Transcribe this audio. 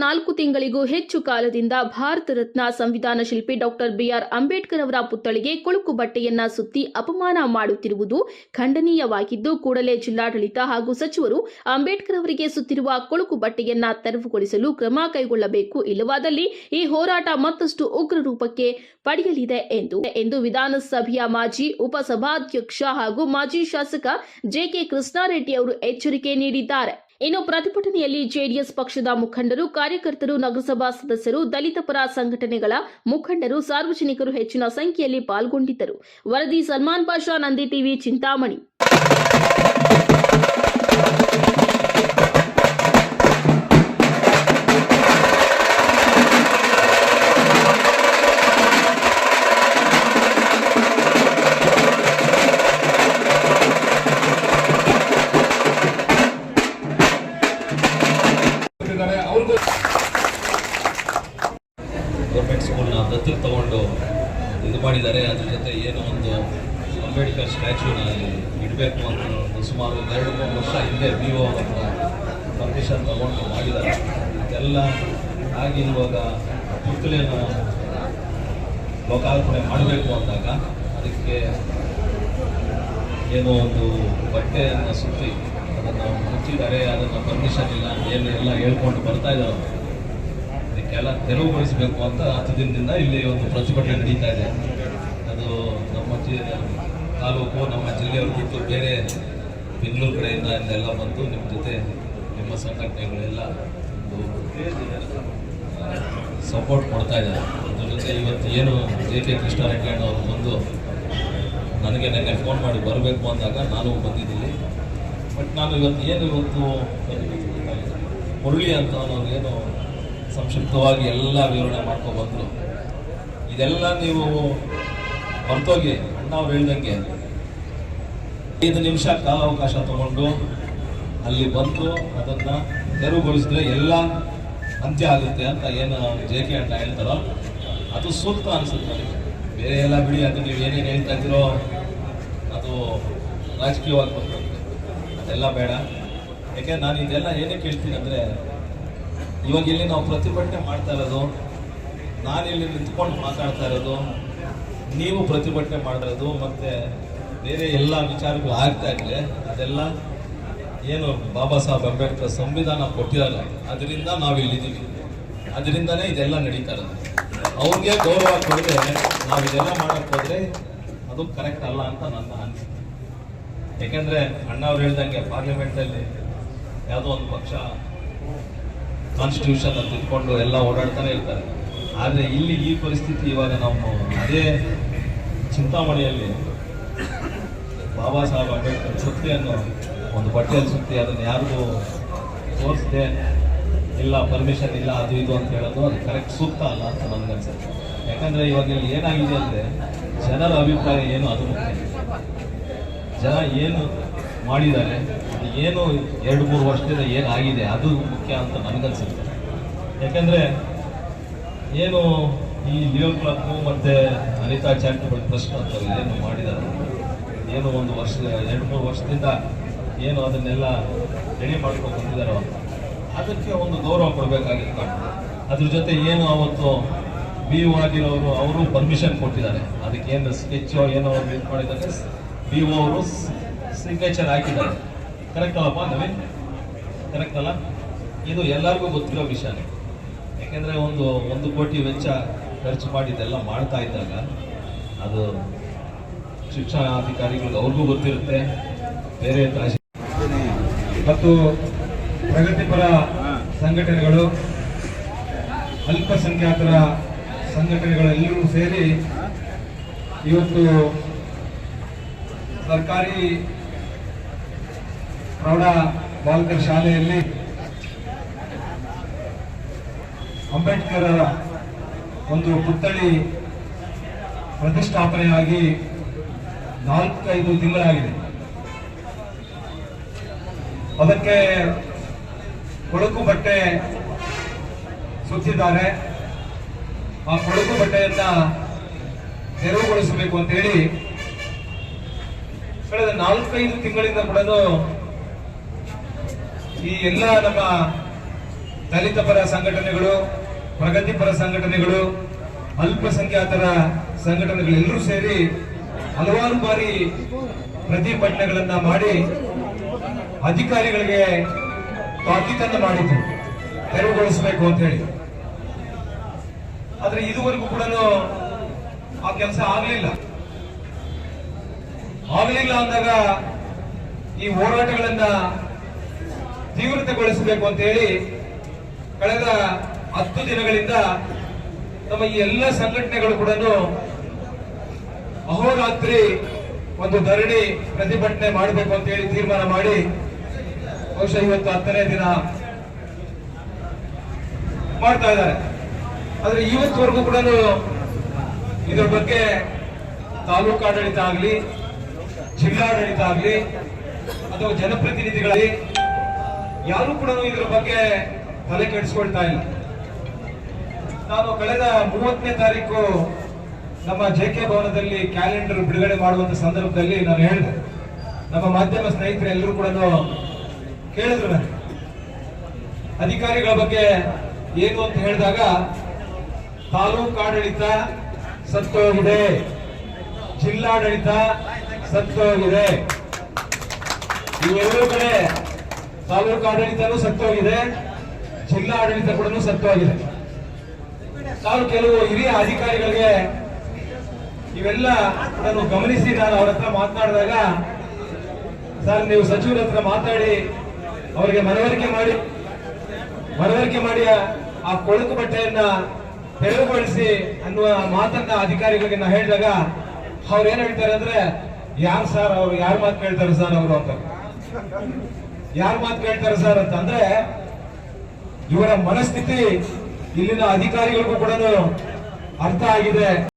4 ತಿಂಗಳಿಗೂ ಹೆಚ್ಚು ಕಾಲದಿಂದ ಭಾರತ ರತ್ನ ಸಂವಿಧಾನ ಶಿಲ್ಪಿ ಡಾಕ್ಟರ್ ಬಿಆರ್ ಅಂಬೇಡ್ಕರ್ ಅವರ ಪುತ್ಥಳಿಗೆ ಕೊಳುಕು ಬಟ್ಟೆಯನ್ನ ಸುತ್ತಿ ಅಪಮಾನ ಮಾಡುತ್ತಿರುವುದು ಖಂಡನೀಯವಾಗಿದ್ದು, ಕೂಡಲೇ ಜಿಲ್ಲಾಡಳಿತ ಹಾಗೂ ಸಚಿವರು ಅಂಬೇಡ್ಕರ್ ಅವರಿಗೆ ಸುತ್ತಿರುವ ಕೊಳುಕು ಬಟ್ಟೆಯನ್ನ ತೆರವುಗೊಳಿಸಲು ಕ್ರಮ ಕೈಗೊಳ್ಳಬೇಕು. ಇಲ್ಲವಾದಲ್ಲಿ ಈ ಹೋರಾಟ ಮತ್ತಷ್ಟು ಉಗ್ರ ರೂಪಕ್ಕೆ ಪಡೆಯಲಿದೆ ಎಂದು ವಿಧಾನಸಭೆಯ ಮಾಜಿ ಉಪಸಭಾಧ್ಯಕ್ಷ ಹಾಗೂ ಮಾಜಿ ಶಾಸಕ ಜೆಕೆ ಕೃಷ್ಣಾರೆಡ್ಡಿ ಅವರು ಎಚ್ಚರಿಕೆ ನೀಡಿದ್ದಾರೆ. ಇನ್ನು ಪ್ರತಿಭಟನೆಯಲ್ಲಿ ಜೆಡಿಎಸ್ ಪಕ್ಷದ ಮುಖಂಡರು, ಕಾರ್ಯಕರ್ತರು, ನಗರಸಭಾ ಸದಸ್ಯರು, ದಲಿತ ಪರ ಸಂಘಟನೆಗಳ ಮುಖಂಡರು, ಸಾರ್ವಜನಿಕರು ಹೆಚ್ಚಿನ ಸಂಖ್ಯೆಯಲ್ಲಿ ಪಾಲ್ಗೊಂಡಿದ್ದರು. ವರದಿ ಸಲ್ಮಾನ್ ಪಾಷಾ, ನಂದಿ ಟಿವಿ, ಚಿಂತಾಮಣಿ. ಗೌರ್ಮೆಂಟ್ ಸ್ಕೂಲ್ನ ದತ್ತು ತಗೊಂಡು ಇದು ಮಾಡಿದ್ದಾರೆ. ಅದ್ರ ಜೊತೆ ಏನೋ ಒಂದು ಅಂಬೇಡ್ಕರ್ ಸ್ಟ್ಯಾಚ್ಯೂನ ಇಡಬೇಕು ಅಂತ ಸುಮಾರು 2-3 ವರ್ಷ ಹಿಂದೆ BO ಪರ್ಮಿಷನ್ ತಗೊಂಡು ಮಾಡಿದ್ದಾರೆ. ಇದೆಲ್ಲ ಆಗಿ ಇವಾಗ ಪುತ್ಥಳಿಯನ್ನು ಲೋಕಾರ್ಪಣೆ ಮಾಡಬೇಕು ಅಂದಾಗ ಅದಕ್ಕೆ ಏನೋ ಒಂದು ಬಟ್ಟೆಯನ್ನು ಸುತ್ತಿ ಅದನ್ನು ಮುಚ್ಚಿದ್ದಾರೆ. ಅದನ್ನು ಪರ್ಮಿಷನ್ ಇಲ್ಲ ಎಲ್ಲ ಹೇಳ್ಕೊಂಡು ಬರ್ತಾ ಇದ್ದಾರೆ. ಅದಕ್ಕೆಲ್ಲ ತೆರವುಗೊಳಿಸಬೇಕು ಅಂತ 10 ದಿನದಿಂದ ಇಲ್ಲಿ ಒಂದು ಪ್ರತಿಭಟನೆ ನಡೀತಾ ಇದೆ. ಅದು ನಮ್ಮ ತಾಲೂಕು, ನಮ್ಮ ಜಿಲ್ಲೆಯವರು ಬಿಟ್ಟು ಬೇರೆ ಬೆಂಗಳೂರು ಕಡೆಯಿಂದ ಎಲ್ಲ ಬಂದು ನಿಮ್ಮ ಜೊತೆ ನಿಮ್ಮ ಸಂಘಟನೆಗಳೆಲ್ಲ ಸಪೋರ್ಟ್ ಕೊಡ್ತಾ ಇದ್ದಾರೆ. ಅದ್ರ ಜೊತೆ ಇವತ್ತು ಏನು ಜೆ.ಕೆ. ಕೃಷ್ಣಾರೆಡ್ಡಿ ಅವರು ಬಂದು ನನಗೆ ನೆನ್ನೆ ಫೋನ್ ಮಾಡಿ ಬರಬೇಕು ಅಂದಾಗ ನಾನು ಬಂದಿದ್ದೀನಿ. ಬಟ್ ನಾನು ಇವತ್ತು ಮುರಳಿ ಅಂತ ಏನು ಸಂಕ್ಷಿಪ್ತವಾಗಿ ಎಲ್ಲ ವಿವರಣೆ ಮಾಡ್ಕೊಂಡು ಬಂದರು. ಇದೆಲ್ಲ ನೀವು ಹೊರತೋಗಿ ನಾವು ಹೇಳ್ದಂಗೆ 5 ನಿಮಿಷ ಕಾಲಾವಕಾಶ ತಗೊಂಡು ಅಲ್ಲಿ ಬಂದು ಅದನ್ನು ತೆರವುಗೊಳಿಸಿದ್ರೆ ಎಲ್ಲ ಅಂತ್ಯ ಆಗುತ್ತೆ ಅಂತ ಏನು ಜೆ.ಕೆ. ಅಣ್ಣ ಹೇಳ್ತಾರೋ ಅದು ಸೂಕ್ತ ಅನಿಸುತ್ತೆ ನನಗೆ. ಬೇರೆ ಎಲ್ಲ ಬಿಡಿ, ಅದು ನೀವು ಏನೇನು ಹೇಳ್ತಾ ಇದ್ದೀರೋ ಅದು ರಾಜಕೀಯವಾಗಿ ಬರ್ತದೆ, ಅದೆಲ್ಲ ಬೇಡ. ಯಾಕೆ ನಾನು ಇದೆಲ್ಲ ಏನಕ್ಕೆ ಹೇಳ್ತೀನಿ ಅಂದರೆ, ಇವಾಗ ಇಲ್ಲಿ ನಾವು ಪ್ರತಿಭಟನೆ ಮಾಡ್ತಾ ಇರೋದು, ನಾನಿಲ್ಲಿ ನಿಂತ್ಕೊಂಡು ಮಾತಾಡ್ತಾ ಇರೋದು, ನೀವು ಪ್ರತಿಭಟನೆ ಮಾಡಿರೋದು, ಮತ್ತು ಬೇರೆ ಎಲ್ಲ ವಿಚಾರಗಳು ಆಗ್ತಾ ಇರಲಿ, ಅದೆಲ್ಲ ಏನು ಬಾಬಾ ಸಾಹೇಬ್ ಅಂಬೇಡ್ಕರ್ ಸಂವಿಧಾನ ಕೊಟ್ಟಿರಲ್ಲ, ಅದರಿಂದ ನಾವು ಇಲ್ಲಿದ್ದೀವಿ. ಅದರಿಂದನೇ ಇದೆಲ್ಲ ನಡೀತಾ ಇರೋದು. ಅವ್ರಿಗೆ ಗೌರವ ಕೊಡದೆ ನಾವು ಇದೆಲ್ಲ ಮಾಡೋಕ್ಕೆ ಹೋದರೆ ಅದು ಕರೆಕ್ಟ್ ಅಲ್ಲ ಅಂತ ನನ್ನ ಅನಿಸಿಕೆ. ಯಾಕೆಂದರೆ ಅಣ್ಣ ಅವ್ರು ಹೇಳ್ದಂಗೆ ಪಾರ್ಲಿಮೆಂಟಲ್ಲಿ ಯಾವುದೋ ಒಂದು ಪಕ್ಷ ಕಾನ್ಸ್ಟಿಟ್ಯೂಷನ್ ಅಂತ ಇಟ್ಕೊಂಡು ಎಲ್ಲ ಓಡಾಡ್ತಾನೆ ಇರ್ತಾರೆ. ಆದರೆ ಇಲ್ಲಿ ಈ ಪರಿಸ್ಥಿತಿ ಇವಾಗ ನಾವು ಅದೇ ಚಿಂತಾಮಣಿಯಲ್ಲಿ ಬಾಬಾ ಸಾಹೇಬ್ ಅಂಬೇಡ್ಕರ್ ಸುತ್ತಿಯನ್ನು ಒಂದು ಬಟ್ಟೆಯಲ್ಲಿ ಸುತ್ತಿ ಅದನ್ನು ಯಾರಿಗೂ ತೋರಿಸದೆ ಇಲ್ಲ ಪರ್ಮಿಷನ್ ಇಲ್ಲ ಅದು ಇದು ಅಂತ ಹೇಳೋದು ಅದು ಕರೆಕ್ಟ್ ಸೂಕ್ತ ಅಲ್ಲ ಅಂತ ನನಗನ್ಸುತ್ತೆ. ಯಾಕಂದರೆ ಇವಾಗ ಇಲ್ಲಿ ಏನಾಗಿದೆ ಅಂದರೆ ಜನರ ಅಭಿಪ್ರಾಯ ಏನು ಅದು ಮುಖ್ಯ. ಜನ ಏನು ಮಾಡಿದ್ದಾರೆ, ಅದು ಏನು 2-3 ವರ್ಷದಿಂದ ಏನಾಗಿದೆ ಅದು ಮುಖ್ಯ ಅಂತ ನನಗನ್ಸುತ್ತೆ. ಯಾಕೆಂದರೆ ಏನು ಈ ಲಿಯೋ ಕ್ಲಬ್ ಮತ್ತು ಅನಿತಾ ಚಾರಿಟಬಲ್ ಟ್ರಸ್ಟ್ ಅಂತ ಏನು ಮಾಡಿದ್ದಾರೆ, ಏನು 2-3 ವರ್ಷದಿಂದ ಏನು ಅದನ್ನೆಲ್ಲ ರೆಡಿ ಮಾಡ್ಕೊಂಡು ಬಂದಿದ್ದಾರೋ ಅದಕ್ಕೆ ಒಂದು ಗೌರವ ಕೊಡಬೇಕಾಗಿತ್ತು. ಅದ್ರ ಜೊತೆ ಏನು ಅವತ್ತು BO ಆಗಿರೋರು ಅವರು ಪರ್ಮಿಷನ್ ಕೊಟ್ಟಿದ್ದಾರೆ, ಅದಕ್ಕೆ ಏನು ಸ್ಕೆಚ್ಚು ಏನೋ ಇದು ಮಾಡಿದಾಗ BO ಅವರು ಸಿಗ್ನೇಚರ್ ಹಾಕಿದ್ದಾರೆ. ಕರೆಕ್ಟ್ ಅಲ್ಲಪ್ಪ ನವೀನ್? ಕರೆಕ್ಟ್ ಅಲ್ಲ? ಇದು ಎಲ್ಲರಿಗೂ ಗೊತ್ತಿರೋ ವಿಷಯನೇ. ಯಾಕೆಂದರೆ 1 ಕೋಟಿ ವೆಚ್ಚ ಖರ್ಚು ಮಾಡಿದ್ದೆಲ್ಲ ಮಾಡ್ತಾ ಇದ್ದಾಗ ಅದು ಶಿಕ್ಷಣಾಧಿಕಾರಿಗಳಿಗೆ ಅವ್ರಿಗೂ ಗೊತ್ತಿರುತ್ತೆ, ಬೇರೆ ಮತ್ತು ಪ್ರಗತಿಪರ ಸಂಘಟನೆಗಳು, ಅಲ್ಪಸಂಖ್ಯಾತರ ಸಂಘಟನೆಗಳೆಲ್ಲರೂ ಸೇರಿ ಇವತ್ತು ಸರ್ಕಾರಿ ಪ್ರೌಢ ಬಾಲಕರ ಶಾಲೆಯಲ್ಲಿ ಅಂಬೇಡ್ಕರ್ ಒಂದು ಪುತ್ಥಳಿ ಪ್ರತಿಷ್ಠಾಪನೆಯಾಗಿ 4-5 ತಿಂಗಳಾಗಿದೆ. ಅದಕ್ಕೆ ಕೊಳುಕು ಬಟ್ಟೆ ಸುತ್ತಿದ್ದಾರೆ. ಆ ಕೊಳುಕು ಬಟ್ಟೆಯನ್ನ ತೆರವುಗೊಳಿಸಬೇಕು ಅಂತ ಹೇಳಿ ಕಳೆದ 4-5 ತಿಂಗಳಿಂದ ಕೂಡ ಈ ಎಲ್ಲ ನಮ್ಮ ದಲಿತ ಪರ ಸಂಘಟನೆಗಳು, ಪ್ರಗತಿಪರ ಸಂಘಟನೆಗಳು, ಅಲ್ಪಸಂಖ್ಯಾತರ ಸಂಘಟನೆಗಳೆಲ್ಲರೂ ಸೇರಿ ಹಲವಾರು ಬಾರಿ ಪ್ರತಿಭಟನೆಗಳನ್ನ ಮಾಡಿ ಅಧಿಕಾರಿಗಳಿಗೆ ತಾಕೀತನ್ನು ಮಾಡಿದ್ರು ತೆರವುಗೊಳಿಸಬೇಕು ಅಂತ ಹೇಳಿ. ಆದ್ರೆ ಇದುವರೆಗೂ ಕೂಡ ಆ ಕೆಲಸ ಆಗ್ಲಿಲ್ಲ ಅಂದಾಗ ಈ ಹೋರಾಟಗಳನ್ನ ತೀವ್ರತೆಗೊಳಿಸಬೇಕು ಅಂತ ಹೇಳಿ ಕಳೆದ 10 ದಿನಗಳಿಂದ ನಮ್ಮ ಈ ಎಲ್ಲ ಸಂಘಟನೆಗಳು ಕೂಡ ಅಹೋರಾತ್ರಿ ಒಂದು ಧರಣಿ ಪ್ರತಿಭಟನೆ ಮಾಡಬೇಕು ಅಂತ ಹೇಳಿ ತೀರ್ಮಾನ ಮಾಡಿ ಬಹುಶಃ ಇವತ್ತು 10ನೇ ದಿನ ಮಾಡ್ತಾ ಇದ್ದಾರೆ. ಆದ್ರೆ ಇವತ್ತುವರೆಗೂ ಕೂಡ ಇದರ ಬಗ್ಗೆ ತಾಲೂಕು ಆಡಳಿತ ಆಗ್ಲಿ, ಜಿಲ್ಲಾಡಳಿತ ಆಗ್ಲಿ ಅಥವಾ ಜನಪ್ರತಿನಿಧಿಗಳಲ್ಲಿ ಯಾರು ಕೂಡ ಇದರ ಬಗ್ಗೆ ತಲೆ ಕೆಡಿಸ್ಕೊಳ್ತಾ ಇಲ್ಲ. ನಾನು ಕಳೆದ 30ನೇ ತಾರೀಕು ನಮ್ಮ JK ಭವನದಲ್ಲಿ ಕ್ಯಾಲೆಂಡರ್ ಬಿಡುಗಡೆ ಮಾಡುವಂತ ಸಂದರ್ಭದಲ್ಲಿ ನಾನು ಹೇಳಿದೆ, ನಮ್ಮ ಮಾಧ್ಯಮ ಸ್ನೇಹಿತರು ಎಲ್ಲರೂ ಕೂಡ ಕೇಳಿದ್ರು ನನಗೆ ಅಧಿಕಾರಿಗಳ ಬಗ್ಗೆ ಏನು ಅಂತ ಹೇಳಿದಾಗ ತಾಲೂಕು ಆಡಳಿತ ಸತ್ತೋಗಿದೆ, ಜಿಲ್ಲಾಡಳಿತ ಸತ್ತೋಗಿದೆ, ಈ ಎರಡೂ ಕಡೆ ತಾಲೂಕು ಆಡಳಿತನೂ ಸತ್ತೋಗಿದೆ, ಜಿಲ್ಲಾ ಆಡಳಿತ ಕೂಡ ಸತ್ತೋಗಿದೆ. ನಾನು ಕೆಲವು ಹಿರಿಯ ಅಧಿಕಾರಿಗಳಿಗೆ ಇವೆಲ್ಲ ನಾನು ಗಮನಿಸಿ ನಾನು ಅವ್ರ ಹತ್ರ ಮಾತನಾಡಿದಾಗ, ಸರ್ ನೀವು ಸಚಿವರ ಹತ್ರ ಮಾತಾಡಿ ಅವರಿಗೆ ಮನವರಿಕೆ ಮಾಡಿ ಆ ಕೊಳಕು ಬಟ್ಟೆಯನ್ನ ತೆರವುಗೊಳಿಸಿ ಅನ್ನುವ ಮಾತನ್ನ ಅಧಿಕಾರಿಗಳಿಗೆ ನಾ ಹೇಳಿದಾಗ ಅವ್ರು ಏನ್ ಹೇಳ್ತಾರೆ ಅಂದ್ರೆ, ಯಾರು ಸರ್ ಅವ್ರು ಯಾರು ಮಾತು ಕೇಳ್ತಾರೆ ಸರ್ ಅವರು ಅಂತ, ಯಾರು ಮಾತು ಕೇಳ್ತಾರೆ ಸರ್ ಅಂತ. ಅಂದ್ರೆ ಇವರ ಮನಸ್ಥಿತಿ ಇಲ್ಲಿನ ಅಧಿಕಾರಿಗಳಿಗೂ ಕೂಡ ಅರ್ಥ ಆಗಿದೆ.